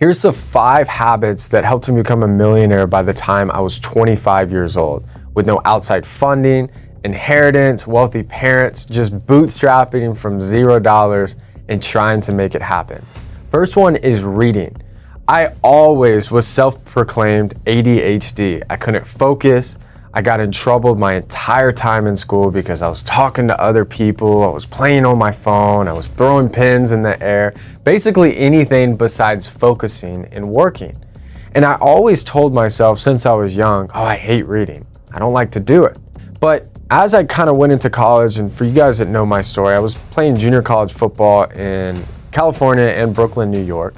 Here's the 5 habits that helped me become a millionaire by the time I was 25 years old, with no outside funding, inheritance, wealthy parents, just bootstrapping from $0 and trying to make it happen. First one is reading. I always was self-proclaimed ADHD. I couldn't focus. I got in trouble my entire time in school because I was talking to other people, I was playing on my phone, I was throwing pins in the air, basically anything besides focusing and working. And I always told myself since I was young, oh, I hate reading. I don't like to do it. But as I kind of went into college, and for you guys that know my story, I was playing junior college football in California and Brooklyn, New York.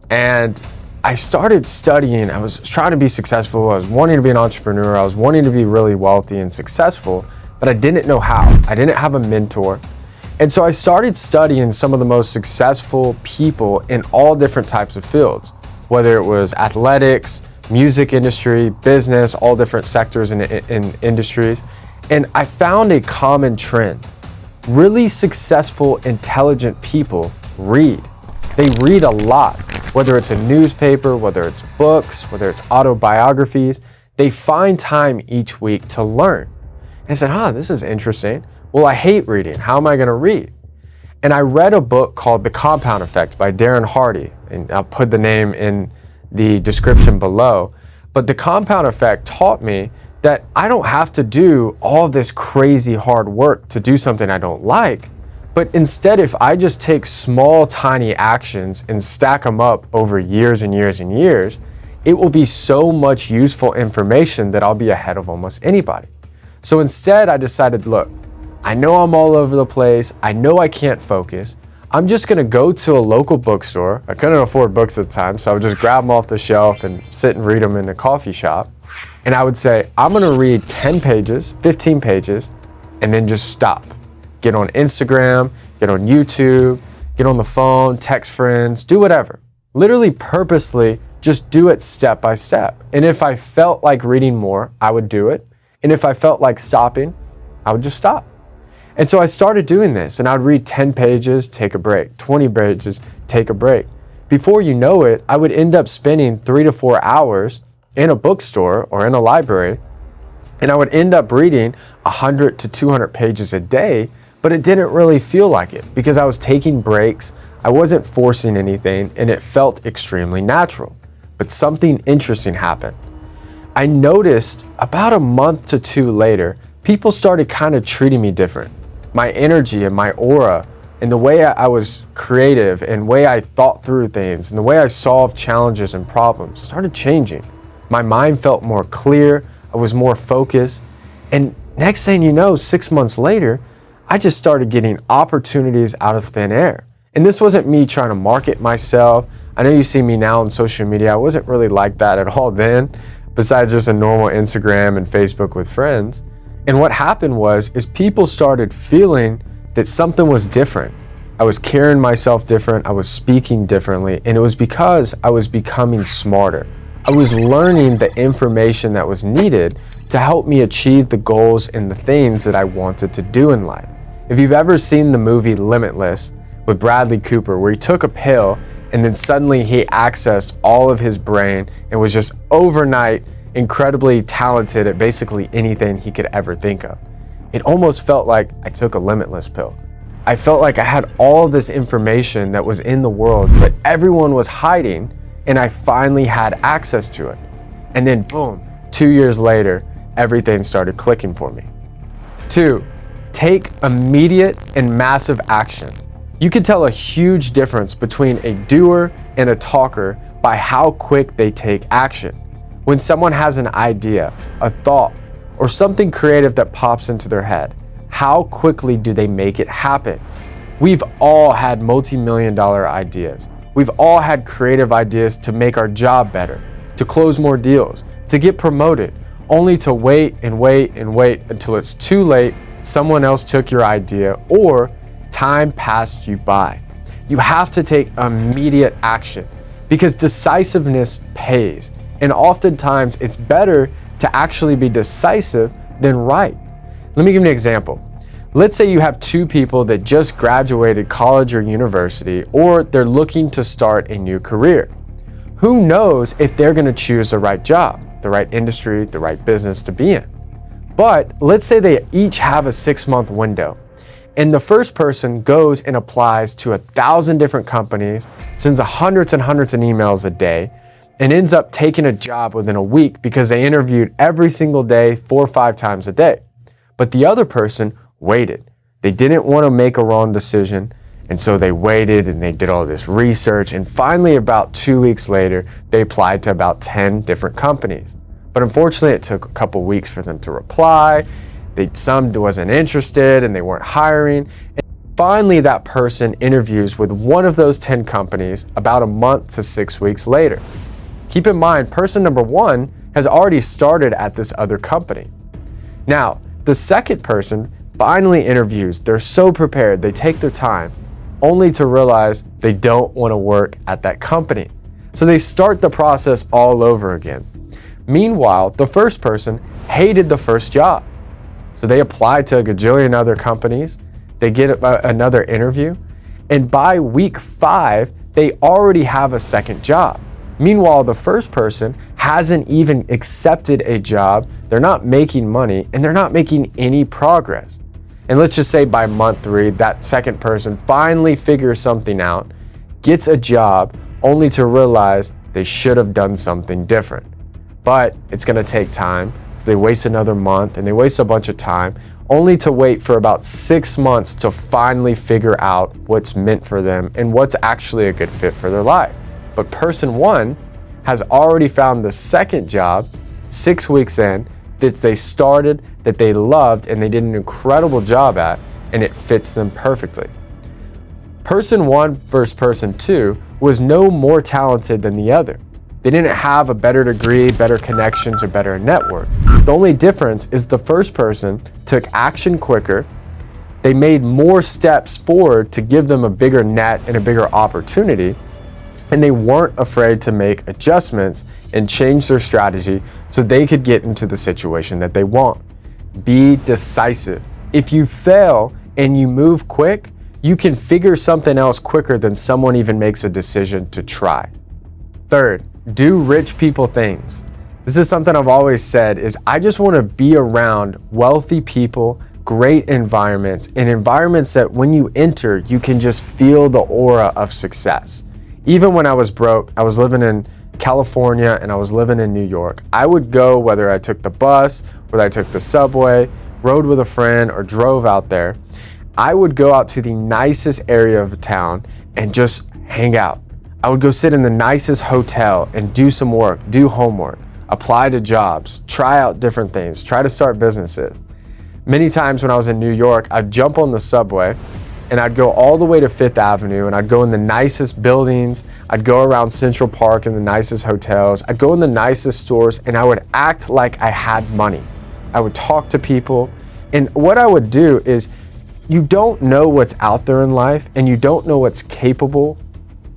And I started studying. I was trying to be successful. I was wanting to be an entrepreneur. I was wanting to be really wealthy and successful, but I didn't know how. I didn't have a mentor. And so I started studying some of the most successful people in all different types of fields, whether it was athletics, music industry, business, all different sectors and industries. And I found a common trend. Really successful, intelligent people read. They read a lot, whether it's a newspaper, whether it's books, whether it's autobiographies. They find time each week to learn. And I said, this is interesting. Well, I hate reading. How am I going to read? And I read a book called The Compound Effect by Darren Hardy, and I'll put the name in the description below. But The Compound Effect taught me that I don't have to do all this crazy hard work to do something I don't like. But instead, if I just take small, tiny actions and stack them up over years and years and years, it will be so much useful information that I'll be ahead of almost anybody. So instead, I decided, look, I know I'm all over the place. I know I can't focus. I'm just gonna go to a local bookstore. I couldn't afford books at the time, so I would just grab them off the shelf and sit and read them in a coffee shop. And I would say, I'm gonna read 10 pages, 15 pages, and then just stop. Get on Instagram, get on YouTube, get on the phone, text friends, do whatever. Literally purposely just do it step by step. And if I felt like reading more, I would do it. And if I felt like stopping, I would just stop. And so I started doing this, and I'd read 10 pages, take a break, 20 pages, take a break. Before you know it, I would end up spending 3 to 4 hours in a bookstore or in a library, and I would end up reading 100 to 200 pages a day. But it didn't really feel like it because I was taking breaks, I wasn't forcing anything, and it felt extremely natural. But something interesting happened. I noticed about a month to 2 later, people started kind of treating me different. My energy and my aura and the way I was creative and the way I thought through things and the way I solved challenges and problems started changing. My mind felt more clear, I was more focused, and next thing you know, 6 months later, I just started getting opportunities out of thin air. And this wasn't me trying to market myself. I know you see me now on social media. I wasn't really like that at all then, besides just a normal Instagram and Facebook with friends. And what happened was people started feeling that something was different. I was carrying myself different. I was speaking differently. And it was because I was becoming smarter. I was learning the information that was needed to help me achieve the goals and the things that I wanted to do in life. If you've ever seen the movie Limitless with Bradley Cooper, where he took a pill and then suddenly he accessed all of his brain and was just overnight incredibly talented at basically anything he could ever think of. It almost felt like I took a limitless pill. I felt like I had all this information that was in the world, but everyone was hiding, and I finally had access to it. And then boom, 2 years later, everything started clicking for me. 2, take immediate and massive action. You can tell a huge difference between a doer and a talker by how quick they take action. When someone has an idea, a thought, or something creative that pops into their head, how quickly do they make it happen? We've all had multi-million-dollar ideas. We've all had creative ideas to make our job better, to close more deals, to get promoted, only to wait and wait and wait until it's too late, someone else took your idea, or time passed you by. You have to take immediate action because decisiveness pays. And oftentimes it's better to actually be decisive than right. Let me give you an example. Let's say you have 2 people that just graduated college or university, or they're looking to start a new career. who knows if they're going to choose the right job, the right industry, the right business to be in. But let's say they each have a 6-month window, and the first person goes and applies to 1,000 different companies, sends hundreds and hundreds of emails a day, and ends up taking a job within a week because they interviewed every single day, 4 or 5 times a day. But the other person waited. They didn't want to make a wrong decision, and so they waited and they did all this research, and finally about 2 weeks later, they applied to about 10 different companies. But unfortunately, it took a couple weeks for them to reply. Some wasn't interested and they weren't hiring. And finally, that person interviews with one of those 10 companies about a month to 6 weeks later. Keep in mind, person number 1 has already started at this other company. Now, the second person finally interviews. They're so prepared, they take their time, only to realize they don't want to work at that company. So they start the process all over again. Meanwhile, the first person hated the first job. So they apply to a gajillion other companies, they get another interview, and by week 5, they already have a second job. Meanwhile, the first person hasn't even accepted a job, they're not making money, and they're not making any progress. And let's just say by month 3, that second person finally figures something out, gets a job, only to realize they should have done something different. But it's going to take time, so they waste another month and they waste a bunch of time, only to wait for about 6 months to finally figure out what's meant for them and what's actually a good fit for their life. But person 1 has already found the second job 6 weeks in that they started, that they loved, and they did an incredible job at, and it fits them perfectly. Person 1 versus person 2 was no more talented than the other. They didn't have a better degree, better connections, or better network. The only difference is the first person took action quicker, they made more steps forward to give them a bigger net and a bigger opportunity, and they weren't afraid to make adjustments and change their strategy so they could get into the situation that they want. Be decisive. If you fail and you move quick, you can figure something else quicker than someone even makes a decision to try. Third, do rich people things. This is something I've always said is I just want to be around wealthy people, great environments, and environments that when you enter, you can just feel the aura of success. Even when I was broke, I was living in California and I was living in New York. I would go, whether I took the bus, whether I took the subway, rode with a friend, or drove out there, I would go out to the nicest area of town and just hang out. I would go sit in the nicest hotel and do some work, do homework, apply to jobs, try out different things, try to start businesses. Many times when I was in New York, I'd jump on the subway and I'd go all the way to 5th Avenue and I'd go in the nicest buildings, I'd go around Central Park in the nicest hotels, I'd go in the nicest stores, and I would act like I had money. I would talk to people, and what I would do is, you don't know what's out there in life, and you don't know what's capable,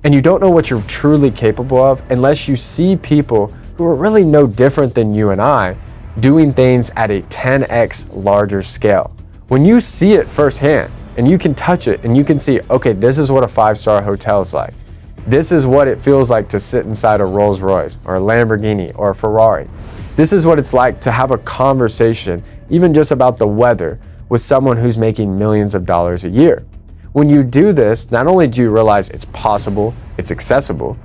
and you don't know what you're truly capable of unless you see people who are really no different than you and I doing things at a 10x larger scale. When you see it firsthand and you can touch it and you can see, okay, this is what a 5-star hotel is like. This is what it feels like to sit inside a Rolls Royce or a Lamborghini or a Ferrari. This is what it's like to have a conversation, even just about the weather, with someone who's making millions of dollars a year. When you do this, not only do you realize it's possible, it's accessible,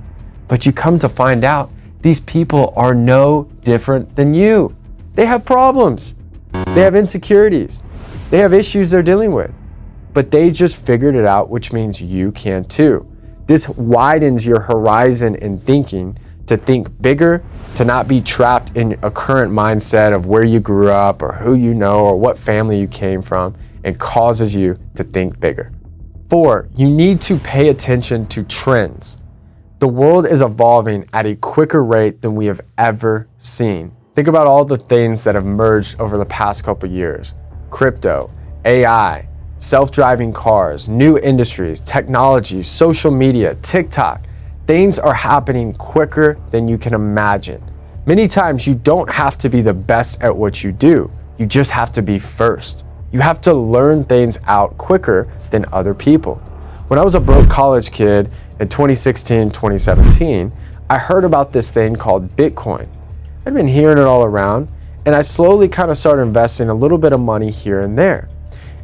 but you come to find out these people are no different than you. They have problems. They have insecurities. They have issues they're dealing with. But they just figured it out, which means you can too. This widens your horizon in thinking, to think bigger, to not be trapped in a current mindset of where you grew up or who you know or what family you came from, and causes you to think bigger. 4, you need to pay attention to trends. The world is evolving at a quicker rate than we have ever seen. Think about all the things that have merged over the past couple years. Crypto, AI, self-driving cars, new industries, technology, social media, TikTok. Things are happening quicker than you can imagine. Many times you don't have to be the best at what you do. You just have to be first. You have to learn things out quicker than other people. When I was a broke college kid in 2016, 2017, I heard about this thing called Bitcoin. I'd been hearing it all around, and I slowly kind of started investing a little bit of money here and there.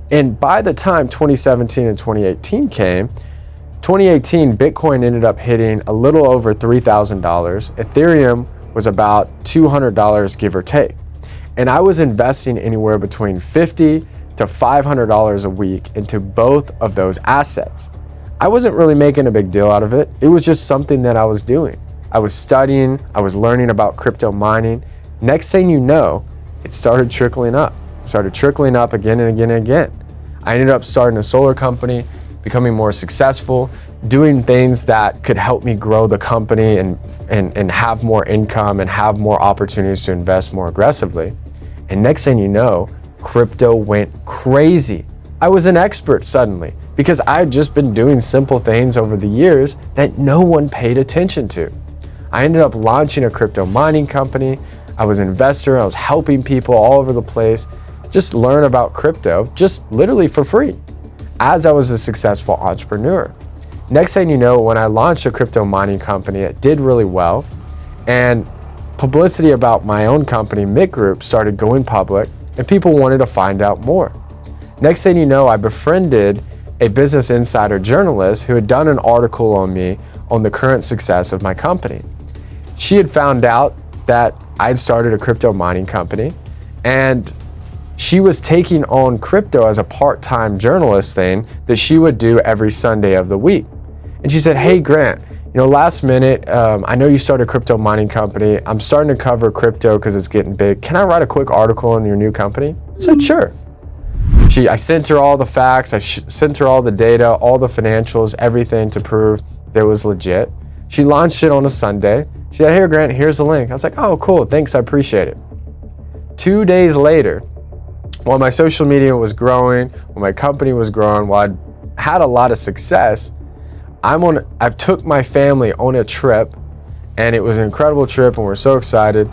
And by the time 2017 and 2018 came, 2018, Bitcoin ended up hitting a little over $3,000. Ethereum was about $200, give or take. And I was investing anywhere between $50 to $500 a week into both of those assets. I wasn't really making a big deal out of it. It was just something that I was doing. I was studying, I was learning about crypto mining. Next thing you know, it started trickling up again and again and again. I ended up starting a solar company, becoming more successful, doing things that could help me grow the company and have more income and have more opportunities to invest more aggressively. And next thing you know, crypto went crazy. I was an expert suddenly because I had just been doing simple things over the years that no one paid attention to. I ended up launching a crypto mining company. I was an investor. I was helping people all over the place just learn about crypto, just literally for free, as I was a successful entrepreneur. Next thing you know, when I launched a crypto mining company, it did really well. And publicity about my own company, Mick Group, started going public, and people wanted to find out more. Next thing you know, I befriended a Business Insider journalist who had done an article on me on the current success of my company. She had found out that I had started a crypto mining company, and she was taking on crypto as a part-time journalist thing that she would do every Sunday of the week. And she said, "Hey Grant, last minute, I know you started a crypto mining company. I'm starting to cover crypto because it's getting big. Can I write a quick article on your new company?" I said, "Sure." I sent her all the facts. I sent her all the data, all the financials, everything to prove that it was legit. She launched it on a Sunday. She said, "Hey Grant, here's the link." I was like, "Oh, cool. Thanks. I appreciate it." 2 days later, while my social media was growing, while my company was growing, while I had a lot of success, I've took my family on a trip, and it was an incredible trip, and we're so excited.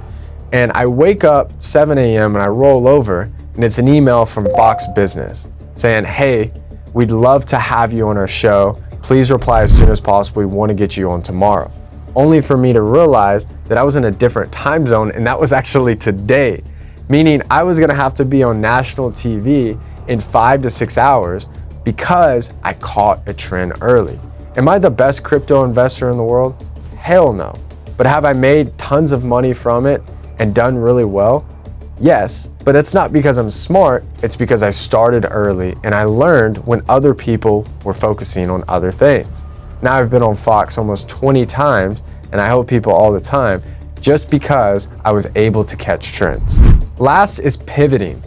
And I wake up 7 a.m. and I roll over, and it's an email from Fox Business saying, "Hey, we'd love to have you on our show. Please reply as soon as possible. We want to get you on tomorrow." Only for me to realize that I was in a different time zone, and that was actually today, meaning I was going to have to be on national TV in 5 to 6 hours because I caught a trend early. Am I the best crypto investor in the world? Hell no. But have I made tons of money from it and done really well? Yes, but it's not because I'm smart, it's because I started early and I learned when other people were focusing on other things. Now I've been on Fox almost 20 times, and I help people all the time just because I was able to catch trends. Last is pivoting.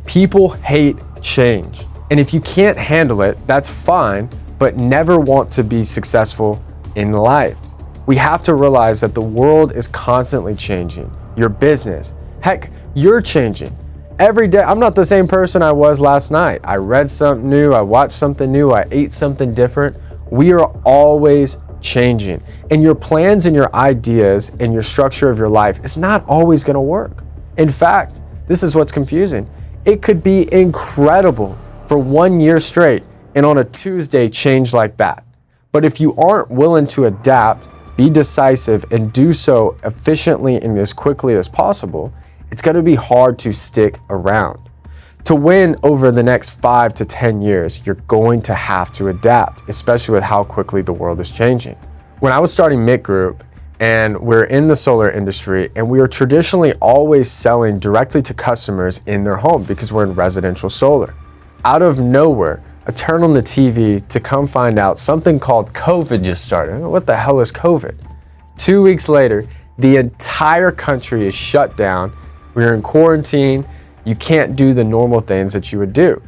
People hate change. And if you can't handle it, that's fine, but never want to be successful in life. We have to realize that the world is constantly changing. Your business, heck, you're changing. Every day, I'm not the same person I was last night. I read something new, I watched something new, I ate something different. We are always changing. And your plans and your ideas and your structure of your life is not always gonna work. In fact, this is what's confusing. It could be incredible for 1 year straight, and on a Tuesday change like that. But if you aren't willing to adapt, be decisive, and do so efficiently and as quickly as possible, it's going to be hard to stick around. To win over the next 5 to 10 years, you're going to have to adapt, especially with how quickly the world is changing. When I was starting Mick Group, and we're in the solar industry, and we are traditionally always selling directly to customers in their home because we're in residential solar. Out of nowhere, I turned on the TV to come find out something called COVID just started. What the hell is COVID? 2 weeks later, the entire country is shut down. We're in quarantine. You can't do the normal things that you would do.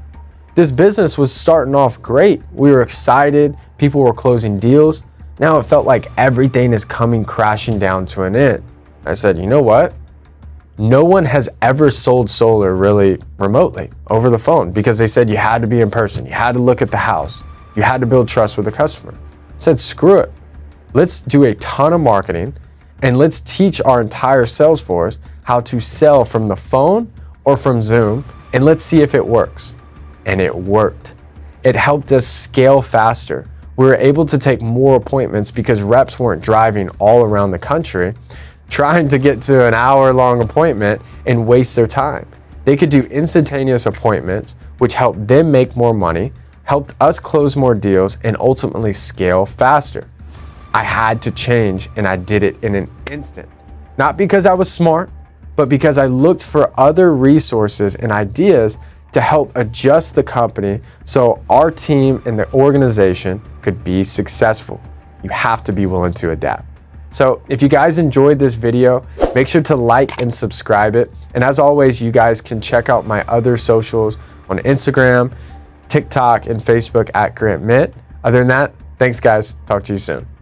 This business was starting off great. We were excited. People were closing deals. Now it felt like everything is coming crashing down to an end. I said, you know what? No one has ever sold solar really remotely over the phone because they said you had to be in person. You had to look at the house. You had to build trust with the customer. I said, screw it. Let's do a ton of marketing and let's teach our entire sales force how to sell from the phone or from Zoom, and let's see if it works. And it worked. It helped us scale faster. We were able to take more appointments because reps weren't driving all around the country trying to get to an hour-long appointment and waste their time. They could do instantaneous appointments, which helped them make more money, helped us close more deals, and ultimately scale faster. I had to change, and I did it in an instant. Not because I was smart, but because I looked for other resources and ideas to help adjust the company so our team and the organization could be successful. You have to be willing to adapt. So if you guys enjoyed this video, make sure to like and subscribe it. And as always, you guys can check out my other socials on Instagram, TikTok, and Facebook at Grant Mint. Other than that, thanks guys. Talk to you soon.